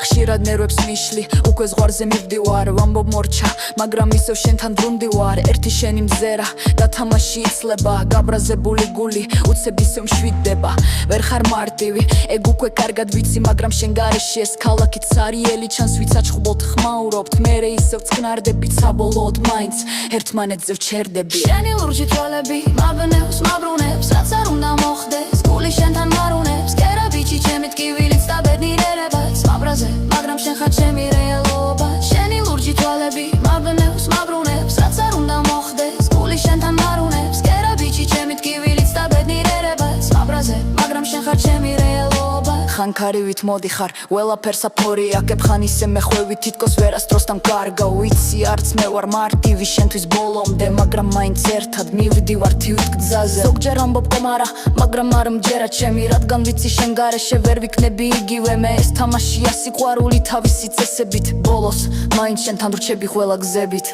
ხშირად ნერვებს მიშლი უკვე ზღვარზე მივდივარ ვამბობ მორჩა მაგრამ ისევ შენთან ბრუნდივარ ერთი შენი მზერა და თამაში იცლება გაბრაზებული გული უცებ ისევ მშვიდდება ვერ ხარ მარტივი ეგ უკვე კარგად ვიცი მაგრამ შენ გარეშე ეს ქალაქი ცარიელი ჩანს ვიც აჩხუბოთ ხმაურობთ მერე ისევ წკნარდებით საბოლოოდ მაინც ერთმანეთზე ვჩერდები შენი ლურჯი თვალები მაბნევს მაბრუნებს რაც არ უნდა მოხდეს გული შენთან მარუნებს კერა ბიჭი ჩემი ტკივილიც და ბედნიერებაც მაბრაზე მაგრამ შენ ხარ ჩემი რეალობა შენი ლურჯი თვალები მაბნევს მაბრუნებს რაც არ უნდა მოხდეს გული შენთან მარუნებს კერა ბიჭი ჩემი ტკივილიც და ბედნიერებაც მაბრაზე მაგრამ შენ ხარ ჩემი რეალობა ხანქარივით მოდიხარ ყველაფერს აფორი აკებ ხან ისე მეხვევი თითქოს ვერასდროს დამკარგა ვიცი არც მე ვარ მარტივი შენთვის ბოლომდე მაგრამ მაინც ერთად მივდივარ თივით გზაზე ზოგჯერ ამბობ ყმარა მაგრამ არ მჯერა ჩემი რადგან ვიცი შენ გარეშე ვერ ვიქნები იგივე მე ეს თამაშია სიყვარული თავისი წესებით ბოლოს მაინც შენთან ვრჩები ყველა გზებით